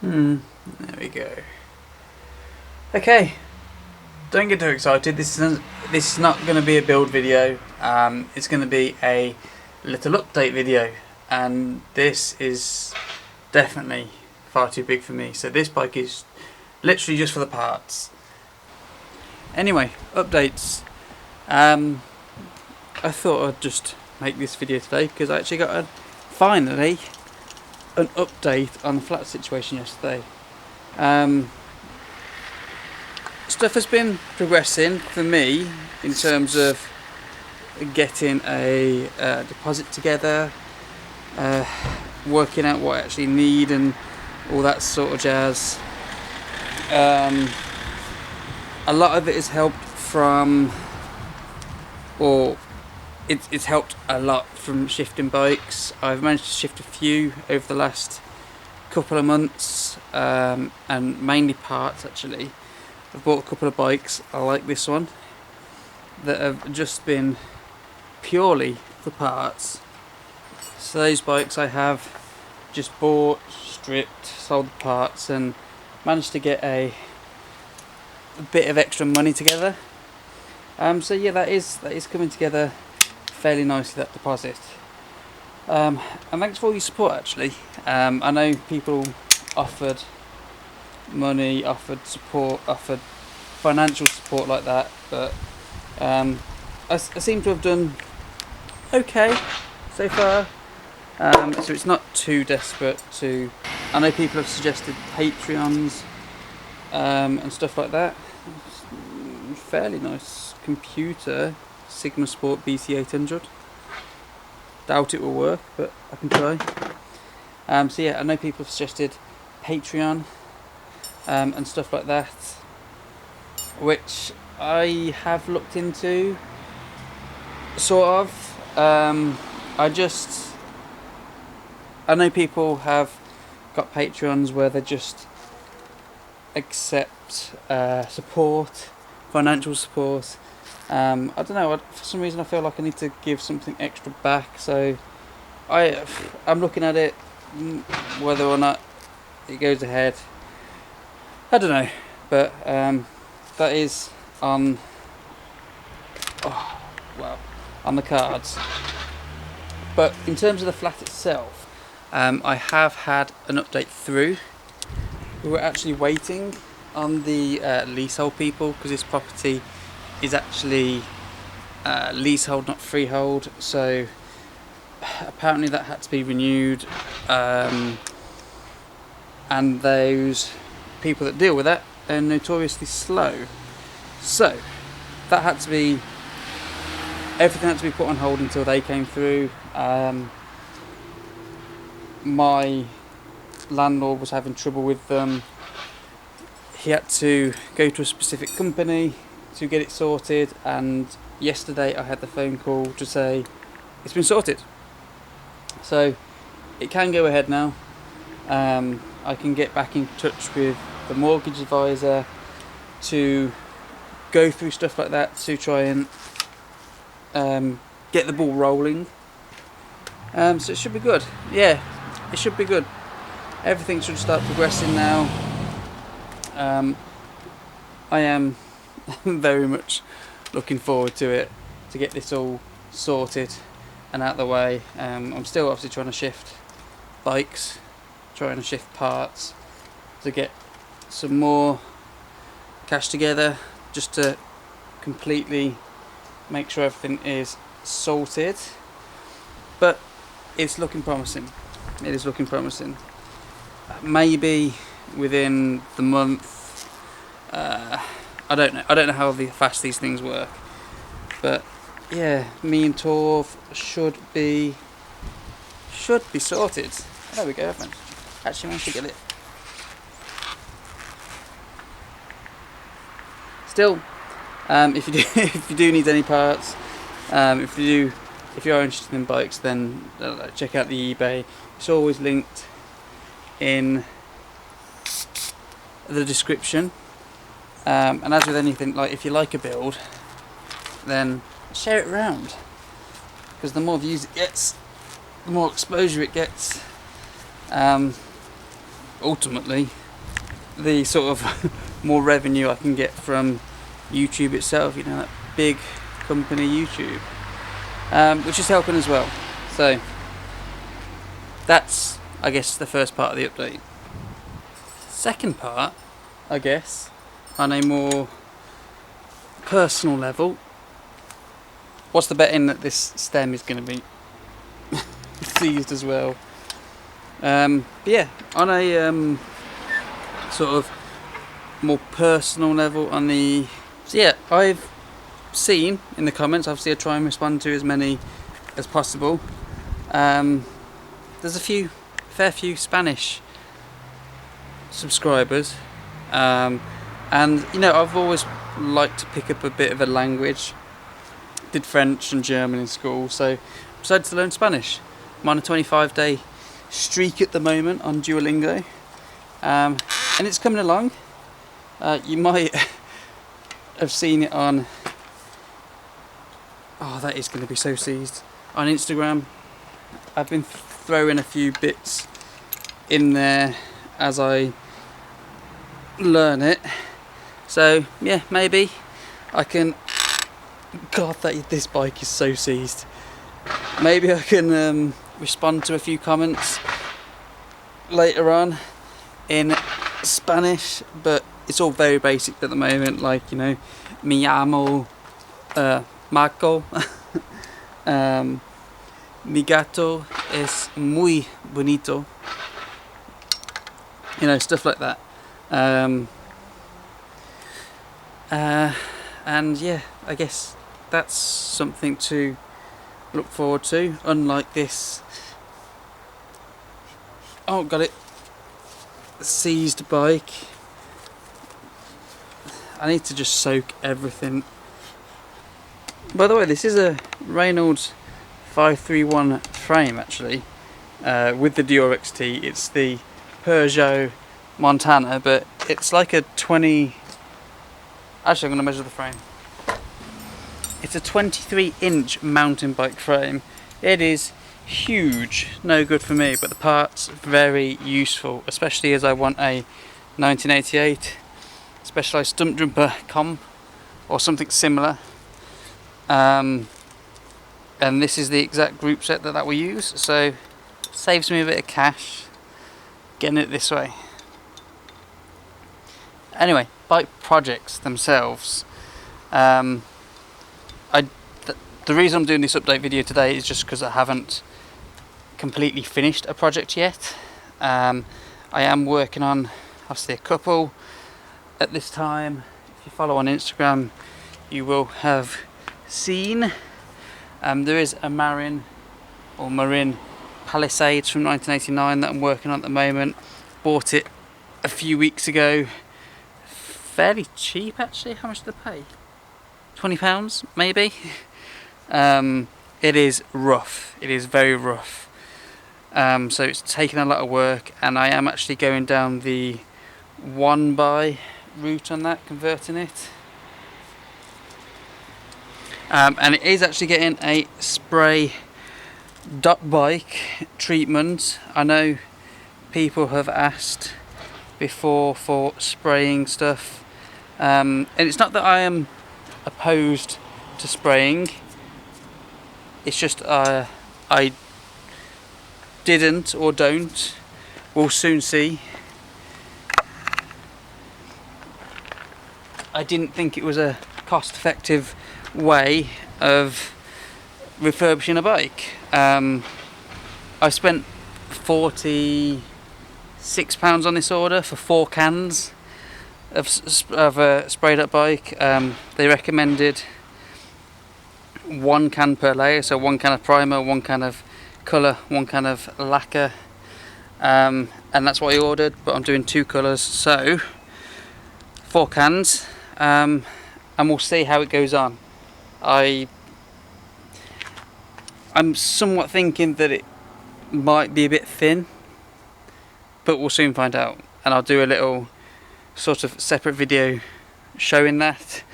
There we go. Okay, don't get too excited. This is not going to be a build video. It's going to be a little update video, and this is definitely far too big for me. So this bike is literally just for the parts. Anyway, updates. I thought I'd just make this video today because I actually got finally an update on the flat situation yesterday. Stuff has been progressing for me in terms of getting a deposit together, working out what I actually need and all that sort of jazz. A lot of it has helped from, or it's helped a lot from shifting bikes. I've managed to shift a few over the last couple of months, and mainly parts actually. I've bought a couple of bikes, I like this one, that have just been purely for parts. So those bikes I have just bought, stripped, sold the parts and managed to get a bit of extra money together. So yeah, that is coming together fairly nicely, that deposit. And thanks for all your support actually. I know people offered money, offered support, offered financial support like that, but I seem to have done okay so far. So it's not too desperate to. I know people have suggested Patreons and stuff like that. Fairly nice computer, Sigma Sport BC800. Doubt it will work, but I can try. So yeah, I know people have suggested Patreon and stuff like that, which I have looked into, sort of. I know people have got Patreons where they just accept support, financial support. I don't know, for some reason I feel like I need to give something extra back, so I'm looking at it, whether or not it goes ahead, I don't know, but that is on on the cards. But in terms of the flat itself, I have had an update through. We were actually waiting on the leasehold people because this property is actually leasehold, not freehold, so apparently that had to be renewed, and those people that deal with that are notoriously slow, so that had to be, everything had to be put on hold until they came through. My landlord was having trouble with them. He had to go to a specific company to get it sorted, and yesterday I had the phone call to say it's been sorted, so it can go ahead now. I can get back in touch with the mortgage advisor to go through stuff like that to try and get the ball rolling. So it should be good. Yeah, it should be good. Everything should start progressing now. I am very much looking forward to it, to get this all sorted and out of the way. I'm still obviously trying to shift bikes, trying to shift parts to get some more cash together, just to completely make sure everything is sorted. But it's looking promising. It is looking promising. Maybe within the month. I don't know. I don't know how fast these things work. But yeah, me and Torv should be sorted. There we go. I've actually managed to get it. Still, if you do need any parts, if you are interested in bikes, then check out the eBay. It's always linked in the description. And as with anything, like if you like a build, then share it around, because the more views it gets, the more exposure it gets. ultimately the sort of more revenue I can get from YouTube itself, you know, that big company YouTube, which is helping as well. So that's, I guess, the first part of the update. Second part, I guess, on a more personal level, what's the betting that this stem is going to be seized as well? But yeah, on a sort of more personal level, on the, so yeah, I've seen in the comments, obviously I try and respond to as many as possible. There's a fair few Spanish subscribers, and you know, I've always liked to pick up a bit of a language. Did French and German in school, so decided to learn Spanish. I'm on a 25-day streak at the moment on Duolingo, and it's coming along. You might have seen it on, oh, that is going to be so seized, on Instagram. I've been throwing a few bits in there as I learn it, so yeah, maybe I can, God, this bike is so seized. Maybe I can respond to a few comments later on in Spanish, but it's all very basic at the moment, like, you know, me llamo Marco, mi gato es muy bonito, you know, stuff like that. And yeah, I guess that's something to look forward to, unlike this, oh, got it, seized bike. I need to just soak everything. By the way, this is a Reynolds 531 frame actually, with the Dior XT. It's the Peugeot Montana, but it's like a 20, actually I'm going to measure the frame. It's a 23-inch mountain bike frame. It is huge, no good for me, but the parts very useful, especially as I want a 1988 Specialized stump jumper comp or something similar. And this is the exact group set that we use, so saves me a bit of cash getting it this way. Anyway, bike projects themselves. The reason I'm doing this update video today is just because I haven't completely finished a project yet. I am working on, obviously, a couple at this time. If you follow on Instagram, you will have seen. There is a Marin Palisades from 1989 that I'm working on at the moment. Bought it a few weeks ago. Fairly cheap actually. How much did I pay? £20 maybe. It is rough. It is very rough. So it's taken a lot of work, and I am actually going down the one by route on that, converting it. And it is actually getting a spray dot bike treatment. I know people have asked before for spraying stuff, and it's not that I am opposed to spraying. It's just I didn't or don't. We'll soon see. I didn't think it was a cost-effective way of refurbishing a bike. I spent £46 on this order for 4 cans of a sprayed up bike. They recommended 1 can per layer, so 1 can of primer, 1 can of colour, 1 can of lacquer, and that's what I ordered, but I'm doing 2 colours, so 4 cans, and we'll see how it goes on. I'm somewhat thinking that it might be a bit thin, but we'll soon find out, and I'll do a little sort of separate video showing that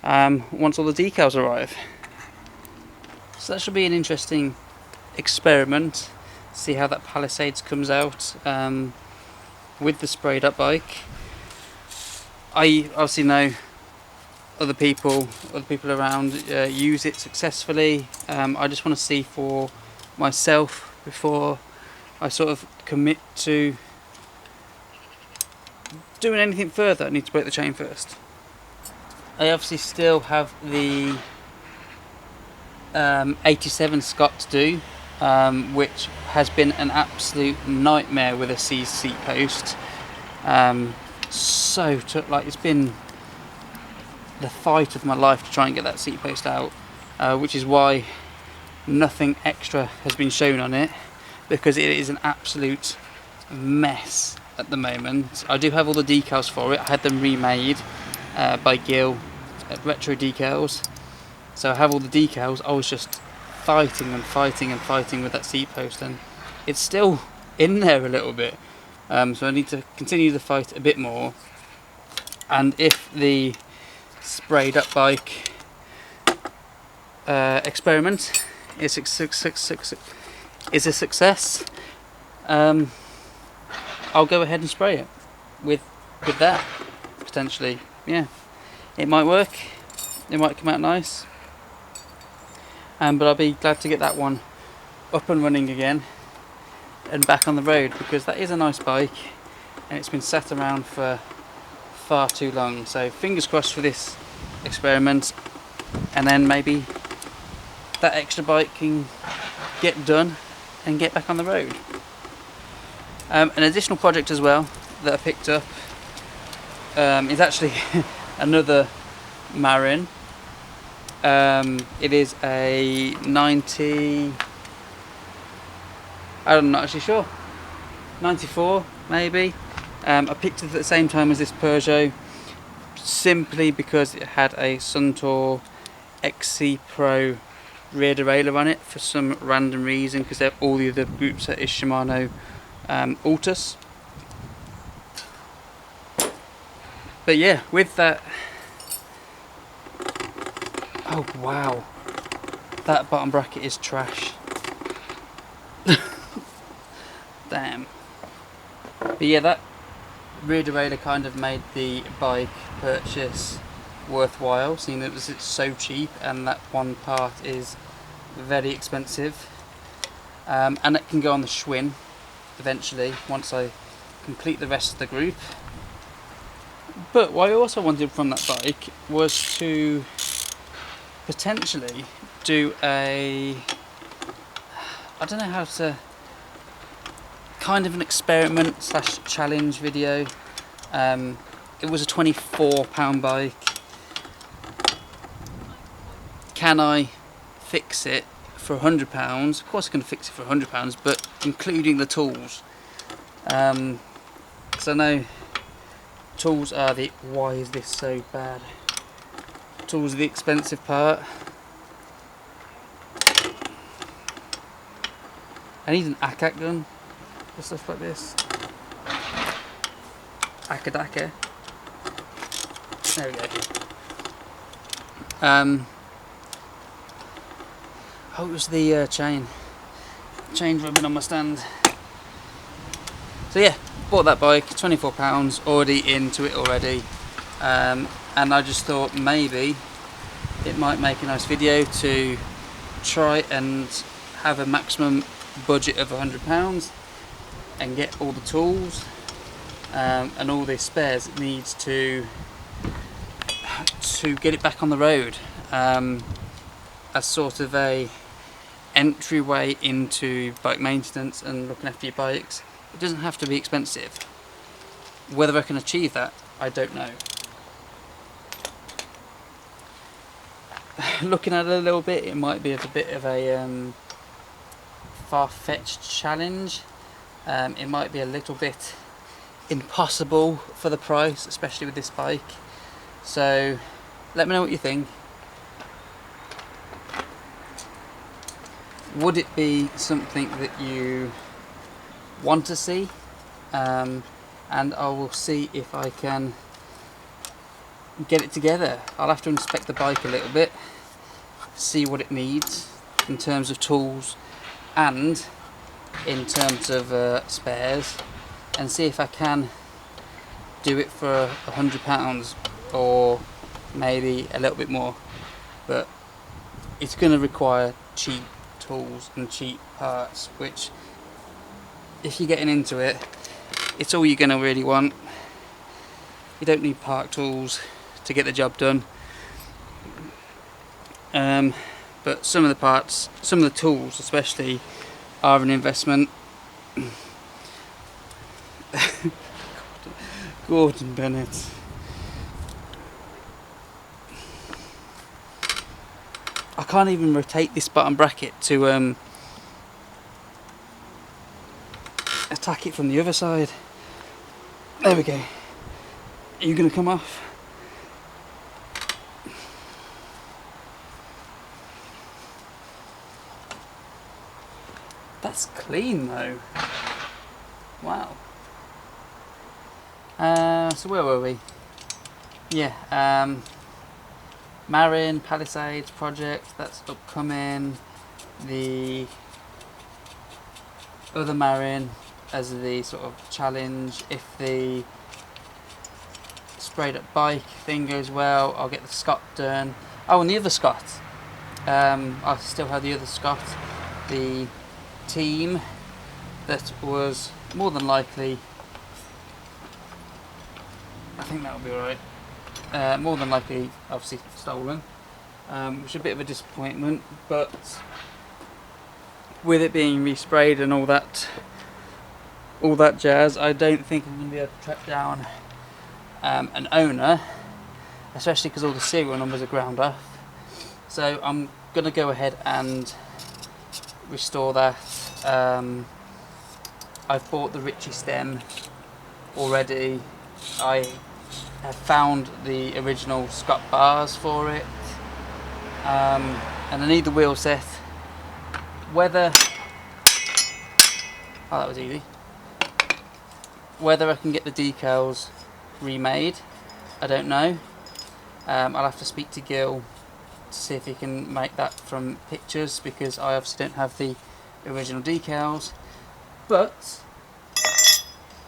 once all the decals arrive. So that should be an interesting experiment, see how that Palisades comes out. with the sprayed up bike. I obviously know other people around use it successfully. I just want to see for myself before I sort of commit to doing anything further. I need to break the chain first. I obviously still have the 87 Scott to do, which has been an absolute nightmare with a seat post. It's been the fight of my life to try and get that seat post out, which is why nothing extra has been shown on it, because it is an absolute mess at the moment. I do have all the decals for it. I had them remade by Gil at Retro Decals, so I have all the decals. I was just fighting with that seat post, and it's still in there a little bit, so I need to continue the fight a bit more. And if the sprayed up bike experiment is a success, I'll go ahead and spray it with that, potentially. Yeah, it might work, it might come out nice, but I'll be glad to get that one up and running again and back on the road, because that is a nice bike and it's been sat around for far too long. So fingers crossed for this experiment, and then maybe that extra bike can get done and get back on the road. An additional project as well that I picked up is actually another Marin. It is a 90, I'm not actually sure, 94 maybe. I picked it at the same time as this Peugeot, simply because it had a Suntour XC Pro rear derailleur on it for some random reason, because all the other group set is Shimano Altus. But yeah, with that, oh wow, that bottom bracket is trash. Damn. But yeah, that rear derailleur kind of made the bike purchase worthwhile, seeing that it's so cheap and that one part is very expensive, and it can go on the Schwinn eventually once I complete the rest of the group. But what I also wanted from that bike was to potentially do I don't know how to, kind of an experiment / challenge video. It was a £24 bike. Can I fix it for £100? Of course I can fix it for £100, but including the tools. Because I know tools are the, why is this so bad? Tools are the expensive part. I need an ACAC gun for stuff like this. Akadaka. There we go. Oh, it was the chain rubbing on my stand. So yeah, bought that bike, £24, already into it already, and I just thought maybe it might make a nice video to try and have a maximum budget of £100 and get all the tools and all the spares it needs to get it back on the road, as sort of a entryway into bike maintenance and looking after your bikes. It doesn't have to be expensive. Whether I can achieve that, I don't know. Looking at it a little bit, it might be a bit of a far-fetched challenge. It might be a little bit impossible for the price, especially with this bike. So let me know what you think. Would it be something that you want to see? And I will see if I can get it together. I'll have to inspect the bike a little bit, see what it needs in terms of tools and in terms of spares, and see if I can do it for £100 or maybe a little bit more, but it's going to require cheap tools and cheap parts, which if you're getting into it, it's all you're going to really want. You don't need park tools to get the job done, but some of the parts, some of the tools especially, are an investment. Gordon Bennett. I can't even rotate this bottom bracket to attack it from the other side. There we go. Are you going to come off? That's clean though. Wow. So where were we? Yeah, Marin Palisades project, that's upcoming. The other Marin as the sort of challenge. If the sprayed up bike thing goes well, I'll get the Scott done. Oh, and the other Scott. I still have the other Scott. The team that was more than likely, I think that'll be alright, more than likely obviously stolen, which is a bit of a disappointment, but with it being resprayed and all that jazz, I don't think I'm going to be able to track down an owner, especially because all the serial numbers are ground off. So I'm going to go ahead and restore that. I've bought the Ritchie stem already. I have found the original Scott bars for it, and I need the wheel set. Whether, oh, that was easy. Whether I can get the decals remade, I don't know. I'll have to speak to Gil to see if he can make that from pictures, because I obviously don't have the original decals. But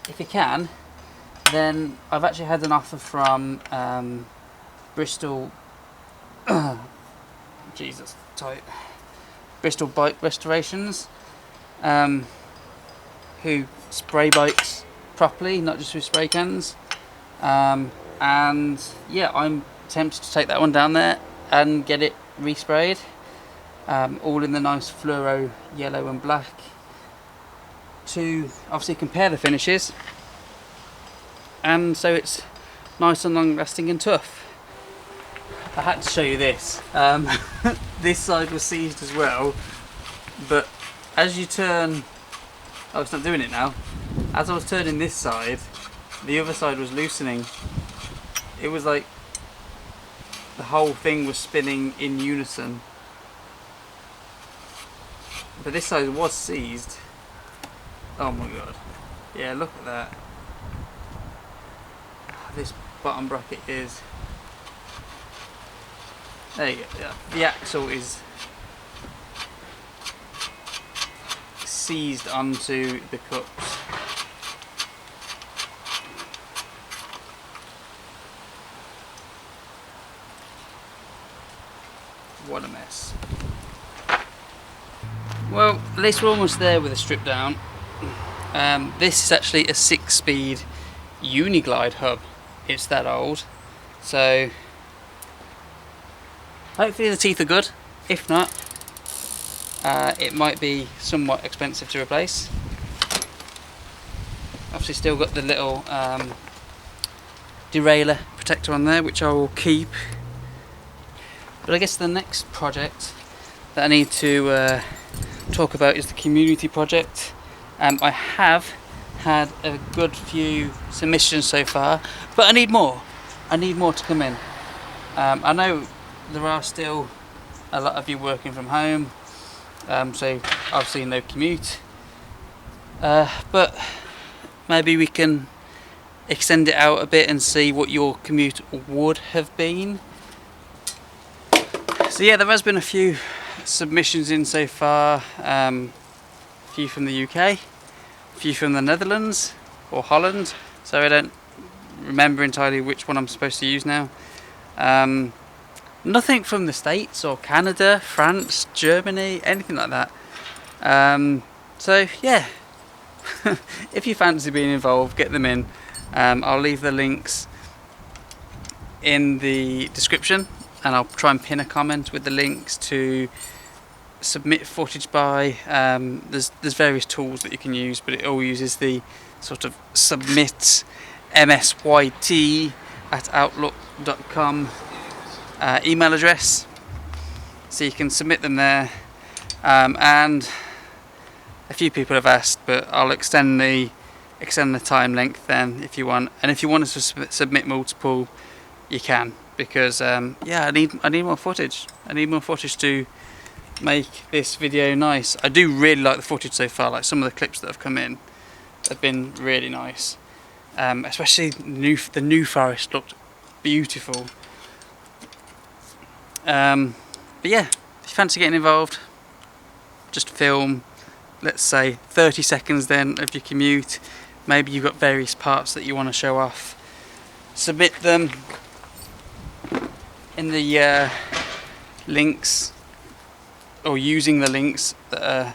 if he can, then I've actually had an offer from Bristol Jesus, tight. Bristol Bike Restorations, who spray bikes properly, not just with spray cans. And yeah, I'm tempted to take that one down there and get it resprayed, all in the nice fluoro yellow and black, to obviously compare the finishes, and so it's nice and long lasting and tough. I had to show you this. This side was seized as well, but as you turn, oh, it's not doing it now. As I was turning this side, the other side was loosening. It was like the whole thing was spinning in unison. But this side was seized. Oh my god. Yeah, look at that. This bottom bracket is... There you go. Yeah. The axle is seized onto the cups. What a mess. Well, at least we're almost there with a strip down. This is actually a 6-speed Uniglide hub. It's that old. So hopefully the teeth are good. If not, it might be somewhat expensive to replace. Obviously still got the little derailleur protector on there, which I will keep. But I guess the next project that I need to talk about is the community project. I have had a good few submissions so far, but I need more. I need more to come in. I know there are still a lot of you working from home, so obviously no commute, but maybe we can extend it out a bit and see what your commute would have been. So yeah, there has been a few submissions in so far, a few from the UK, a few from the Netherlands, or Holland, so I don't remember entirely which one I'm supposed to use now. Nothing from the States or Canada, France, Germany, anything like that. So yeah, if you fancy being involved, get them in. I'll leave the links in the description, and I'll try and pin a comment with the links to submit footage by. There's various tools that you can use, but it all uses the sort of submitmsyt at outlook.com email address, so you can submit them there. And a few people have asked, but I'll extend the time length then if you want. And if you want us to submit multiple, you can, because yeah, I need more footage. I need more footage to make this video nice. I do really like the footage so far. Like, some of the clips that have come in have been really nice. Especially the New Forest looked beautiful. But yeah, if you fancy getting involved, just film, let's say 30 seconds then of your commute. Maybe you've got various parts that you want to show off. Submit them in the links, or using the links that are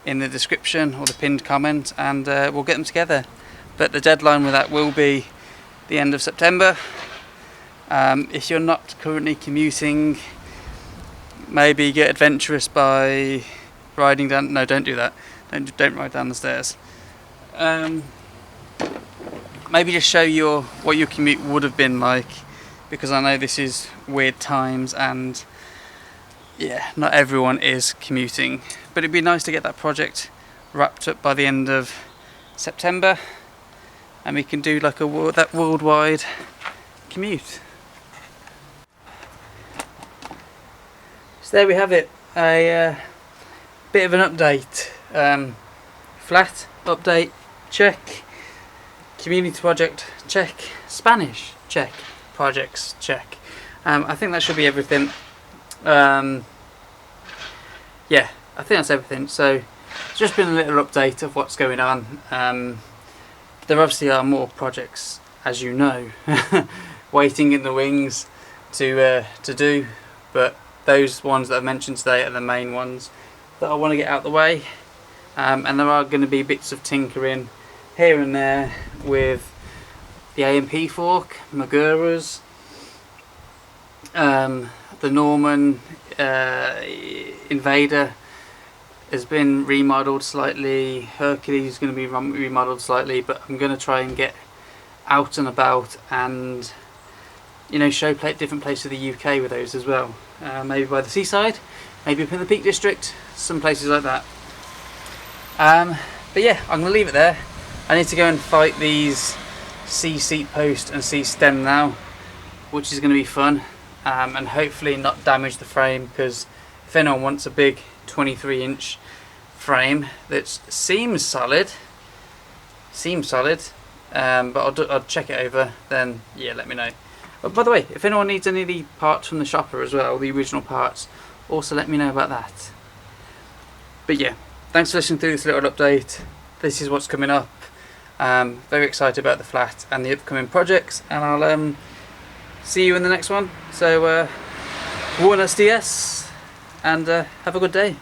in the description or the pinned comment, and we'll get them together. But the deadline with that will be the end of September. If you're not currently commuting, maybe get adventurous by riding down. No, don't do that. Don't ride down the stairs. Maybe just show what your commute would have been like, because I know this is weird times, and yeah, not everyone is commuting. But it'd be nice to get that project wrapped up by the end of September, and we can do like that worldwide commute. So there we have it, a bit of an update. Flat update, check. Community project, check. Spanish, check. Projects, check. I think that should be everything. Yeah, I think that's everything. So it's just been a little update of what's going on. There obviously are more projects, as you know, waiting in the wings to do, but those ones that I've mentioned today are the main ones that I want to get out of the way. And there are going to be bits of tinkering here and there with the AMP fork, Magura's, the Norman Invader has been remodeled slightly. Hercules is going to be remodeled slightly, but I'm going to try and get out and about and, you know, show different places of the UK with those as well. Maybe by the seaside, maybe up in the Peak District, some places like that. But yeah, I'm going to leave it there. I need to go and fight these C seat post and C stem now, which is going to be fun, and hopefully not damage the frame, because if anyone wants a big 23-inch frame that seems solid, but I'll check it over, then yeah, let me know. But by the way, if anyone needs any of the parts from the shopper as well, the original parts, also let me know about that. But yeah, thanks for listening to this little update. This is what's coming up. Very excited about the flat and the upcoming projects, and I'll see you in the next one. So buenos dias, and have a good day.